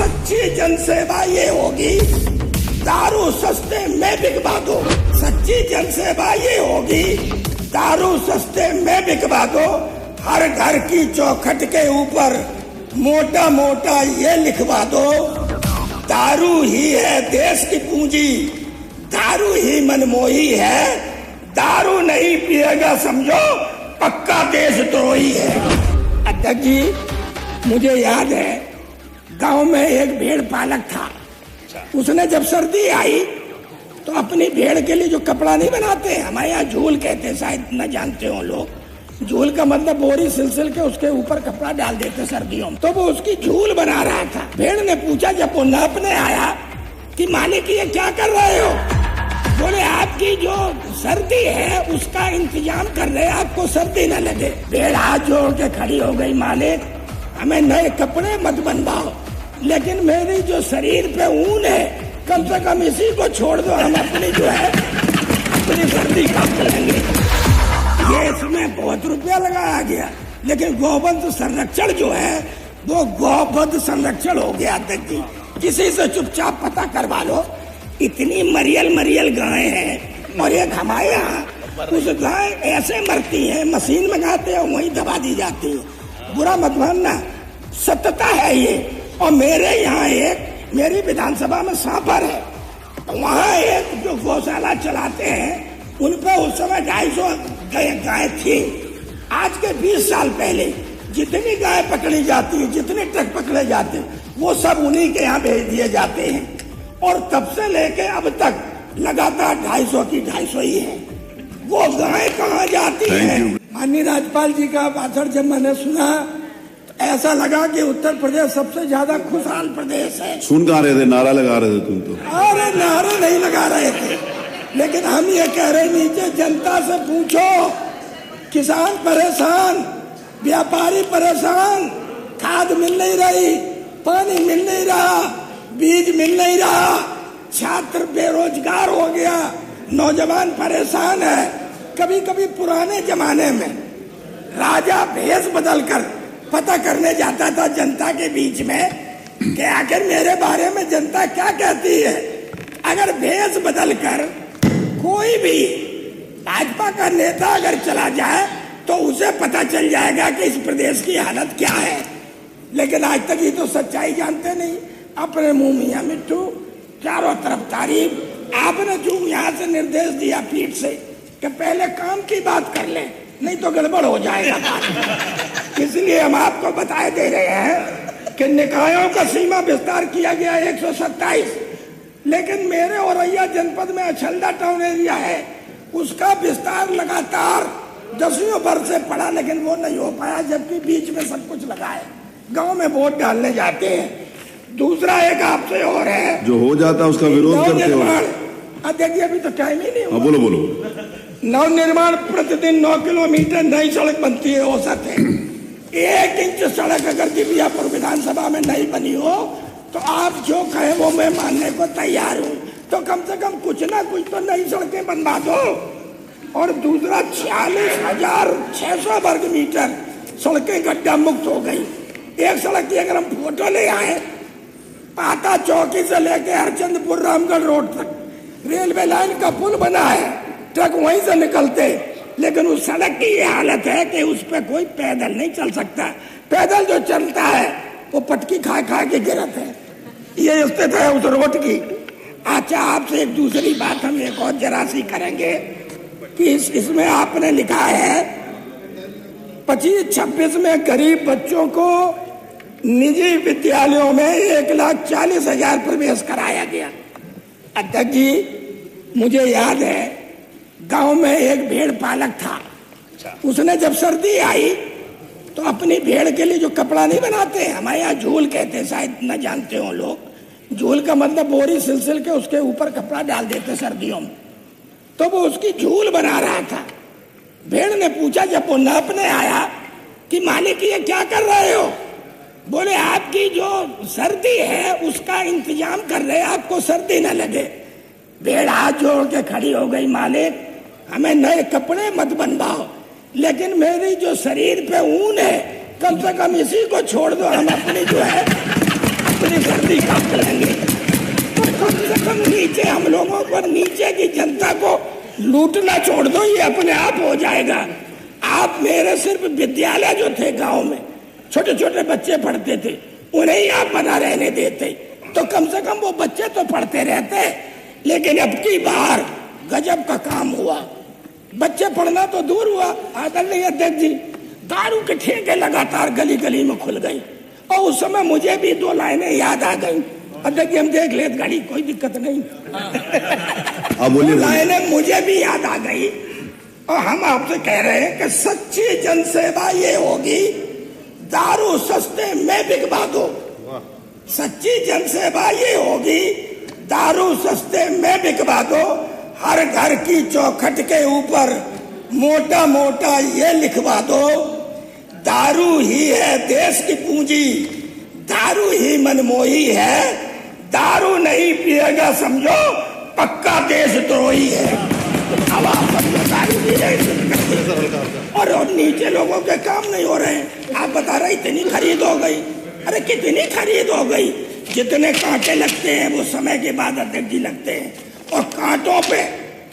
सच्ची जनसेवा ये होगी, दारू सस्ते में बिकवा दो। सच्ची जनसेवा ये होगी, दारू सस्ते में बिकवा दो। हर घर की चौखट के ऊपर मोटा मोटा ये लिखवा दो, दारू ही है देश की पूंजी, दारू ही मनमोही है, दारू नहीं पिएगा समझो पक्का देशद्रोही है। अध्यक्ष जी, मुझे याद है गांव में एक भेड़ पालक था। उसने जब सर्दी आई तो अपनी भेड़ के लिए जो कपड़ा नहीं बनाते, हमारे यहाँ झूल कहते हैं, शायद न जानते हो लोग। झूल का मतलब बोरी सिलसिल के उसके ऊपर कपड़ा डाल देते सर्दियों में। तो वो उसकी झूल बना रहा था। भेड़ ने पूछा जब वो नापने आया कि मालिक ये क्या कर रहे हो? बोले आपकी जो सर्दी है उसका इंतजाम कर रहे, आपको सर्दी न लगे। भेड़ हाथ जोड़ के खड़ी हो गई, मालिक हमें नए कपड़े मत बनवाओ, लेकिन मेरी जो शरीर पे ऊन है कम से कम इसी को छोड़ दो, हम अपनी जो है अपनी सर्दी कम करेंगे। ये इसमें बहुत रुपया लगाया गया, लेकिन गौवंश संरक्षण जो है वो गौवध संरक्षण हो गया। अध्यक्ष जी, किसी से चुपचाप पता करवा लो। इतनी मरियल गायें हैं और एक हमारे यहाँ उस गाय ऐसे मरती है, मशीन मंगाते हैं वहीं दबा दी जाती है। बुरा मत मानना, सत्यता है ये। और मेरे यहाँ एक, मेरी विधानसभा में सांपर है, वहाँ एक जो गौशाला चलाते हैं उन पर उस समय 250 गाय थी। आज के 20 साल पहले जितनी गाय पकड़ी जाती है, जितने ट्रक पकड़े जाते हैं, वो सब उन्हीं के यहाँ भेज दिए जाते हैं। और तब से लेके अब तक लगातार 250 की 250 ही है। वो गाय कहाँ जाती है? माननीय राज्यपाल जी का भाषण जब मैंने सुना तो ऐसा लगा कि उत्तर प्रदेश सबसे ज्यादा खुशहाल प्रदेश है। सुन कहाँ रहे थे? नारा लगा रहे थे तुम तो? अरे नारे नहीं लगा रहे थे, लेकिन हम ये कह रहे नीचे जनता से पूछो। किसान परेशान, व्यापारी परेशान, खाद मिल नहीं रही, पानी मिल नहीं रहा, बीज मिल नहीं रहा, छात्र बेरोजगार हो गया, नौजवान परेशान है। कभी कभी पुराने जमाने में राजा भेष बदलकर पता करने जाता था जनता के बीच में कि आखिर मेरे बारे में जनता क्या कहती है। अगर भेष बदलकर कोई भी भाजपा का नेता अगर चला जाए तो उसे पता चल जाएगा कि इस प्रदेश की हालत क्या है। लेकिन आज तक ये तो सच्चाई जानते नहीं, अपने मुंह मियां मिट्टू, चारों तरफ तारीफ। आपने जो यहाँ से निर्देश दिया पीठ से कि पहले काम की बात कर ले, नहीं तो गड़बड़ हो जाएगा। इसलिए हम आपको बताए दे रहे हैं कि निकायों का सीमा विस्तार किया गया 127, लेकिन मेरे औरैया जनपद में अछलदा टाउन एरिया है, उसका विस्तार लगातार 10वीं वर्ष से पड़ा, लेकिन वो नहीं हो पाया, जबकि बीच में सब कुछ लगा है। गाँव में वोट डालने जाते हैं। दूसरा एक आपसे और है, जो हो जाता है उसका विरोध करते हो। देखिए अभी तो टाइम ही नहीं हुआ। बोलो बोलो। नव निर्माण प्रतिदिन 9 किलोमीटर नई सड़क बनती है औसत है। 1 इंच सड़क अगर दिव्यापुर विधानसभा में नहीं बनी हो तो आप जो कहे वो मैं मानने को तैयार हूँ। तो कम से कम कुछ ना कुछ तो नई सड़कें बनवा दो। और दूसरा 46,600 वर्ग मीटर सड़कें गड्ढा मुक्त हो गई। एक सड़क की अगर हम फोटो ले आए, पाता चौकी से लेके हरचंदपुर रामगढ़ रोड तक रेलवे लाइन का पुल बना है, ट्रक वहीं से निकलते, लेकिन उस सड़क की ये हालत है कि उस पर कोई पैदल नहीं चल सकता। पैदल जो चलता है वो पटकी खा खा के गिरत है। ये स्थिति है उस रोड की। अच्छा, आपसे एक दूसरी बात हम एक और जरा सी करेंगे कि इसमें आपने लिखा है 25-26 में गरीब बच्चों को निजी विद्यालयों में 1,40,000 प्रवेश कराया गया। अध्यक्ष जी, मुझे याद है गांव में एक भेड़ पालक था। उसने जब सर्दी आई तो अपनी भेड़ के लिए जो कपड़ा नहीं बनाते, हमारे यहाँ झूल कहते हैं, शायद न जानते हो लोग। झूल का मतलब बोरी सिलसिल के उसके ऊपर कपड़ा डाल देते सर्दियों में। तो वो उसकी झूल बना रहा था। भेड़ ने पूछा जब वो नापने आया कि मालिक ये क्या कर रहे हो? बोले आपकी जो सर्दी है उसका इंतजाम कर रहे, आपको सर्दी न लगे। भेड़ हाथ जोड़ के खड़ी हो गई, मालिक हमें नए कपड़े मत बनवाओ, लेकिन मेरी जो शरीर पे ऊन है कम से कम इसी को छोड़ दो, हम अपनी जो है दूसरी सर्दी कब लेंगे? तो कम से कम नीचे हम लोगों को, नीचे की जनता को लूटना छोड़ दो, ये अपने आप हो जाएगा। आप मेरे सिर्फ विद्यालय जो थे गांव में, छोटे छोटे बच्चे पढ़ते थे, उन्हें ही आप बना रहने देते तो कम से कम वो बच्चे तो पढ़ते रहते। लेकिन अब की बार गजब का काम हुआ। बच्चे पढ़ना तो दूर हुआ, आदरणीय अध्यक्ष जी, दारू के ठेके लगातार गली गली में खुल गई। और उस समय मुझे भी 2 लाइनें याद आ गई। अध्यक्ष जी हम देख ले गाड़ी, कोई दिक्कत नहीं। बोलिए। लाइनें मुझे भी याद आ गई। और हम आपसे कह रहे हैं कि सच्ची जनसेवा ये होगी, दारू सस्ते में बिकवा दो। सच्ची जनसेवा ये होगी, दारू सस्ते में बिकवा दो। हर घर की चौखट के ऊपर मोटा मोटा ये लिखवा दो, दारू ही है देश की पूंजी, दारू ही मनमोही है, दारू नहीं पिएगा समझो पक्का देशद्रोही है। अब आप समझो दारू पी रहे और नीचे लोगों के काम नहीं हो रहे हैं। आप बता रहे इतनी खरीद हो गई। अरे कितनी खरीद हो गई? जितने कांटे लगते हैं वो समय के बाद अध्यक्ष जी लगते हैं। और कांटों पे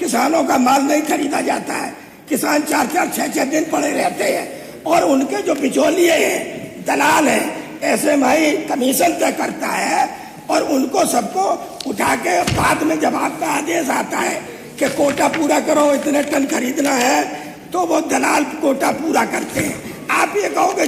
किसानों का माल नहीं खरीदा जाता है। किसान 4-4, 6-6 दिन पड़े रहते हैं। और उनके जो बिचौलिए हैं, दलाल हैं, ऐसे भाई कमीशन तय करता है और उनको सबको उठा के बाद में जब आपका आदेश आता है कि कोटा पूरा करो, इतने टन खरीदना है, तो वो दलाल कोटा पूरा करते हैं। आप ये कहोगे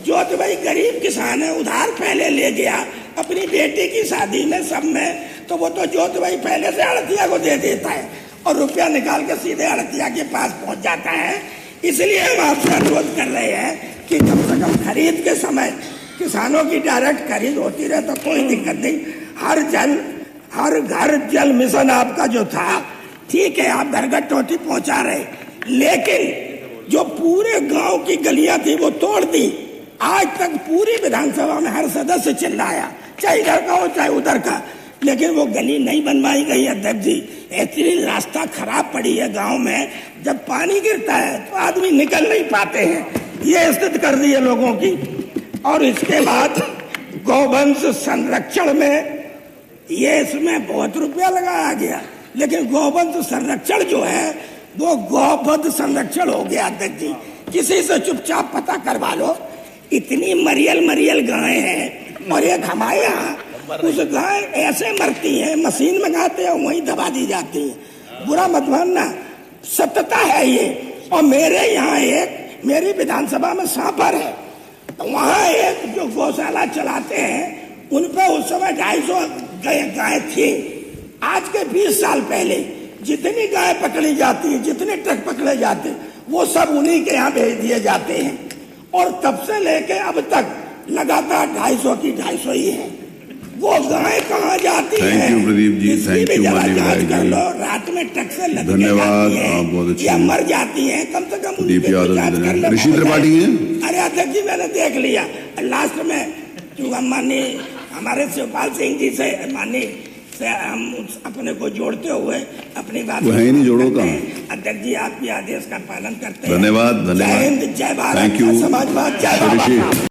जोत भाई गरीब किसान है, उधार पहले ले गया अपनी बेटी की शादी में, सब में, तो वो तो जोत भाई पहले से आड़तिया को दे देता है और रुपया निकाल के सीधे आड़तिया के पास पहुंच जाता है। इसलिए हम आपसे अनुरोध कर रहे हैं कि कम से कम खरीद के समय किसानों की डायरेक्ट खरीद होती रहे तो कोई दिक्कत नहीं। हर घर जल मिशन आपका जो था, ठीक है, आप घर घर टोटी पहुंचा रहे, लेकिन जो पूरे गांव की गलियां थी वो तोड़ दी। आज तक पूरी विधानसभा में हर सदस्य चिल्लाया, चाहे इधर का हो चाहे उधर का, लेकिन वो गली नहीं बनवाई गई। अध्यक्ष जी इतनी रास्ता खराब पड़ी है गांव में, जब पानी गिरता है तो आदमी निकल नहीं पाते हैं। ये स्थिति कर दी है लोगों की। और इसके बाद गौवंश संरक्षण में ये इसमें बहुत रुपया लगाया गया, लेकिन गौवंश संरक्षण जो है वो गौवध संरक्षण हो गया। अध्यक्ष जी किसी से चुपचाप पता करवा लो। इतनी मरियल गायें हैं और एक हमारे यहाँ उस गाय ऐसे मरती हैं, मशीन मंगाते हैं वहीं दबा दी जाती है। बुरा मत मानना, सत्यता है ये। और मेरे यहाँ मेरी विधानसभा में सांपर है, तो वहाँ एक जो गौशाला चलाते हैं उन पे उस समय 250 गाय थी। आज के 20 साल पहले जितनी गाय पकड़ी जाती है, जितने ट्रक पकड़े जाते हैं, वो सब उन्हीं के यहाँ भेज दिए जाते हैं। और तब से लेके अब तक लगातार 250 की 250 ही है। वो गाय कहाँ जाती है? Thank you Pradeep ji, thank you माननीय विधायक कर लो। रात में ट्रक से लग धन्यवाद, बहुत अच्छी, या मर जाती है, कम से कम प्रदीप यादव ऋषि त्रिपाठी हैं। अरे अध्यक्ष जी मैंने देख लिया। लास्ट में जो माननीय हमारे शिवपाल सिंह जी से माननीय से हम अपने को जोड़ते हुए अपनी बात नहीं जोड़ो का अध्यक्ष जी आपके आदेश का पालन करते हैं। धन्यवाद। जय हिंद, जय भारत, थैंक यू। समाजवाद, जय भारत।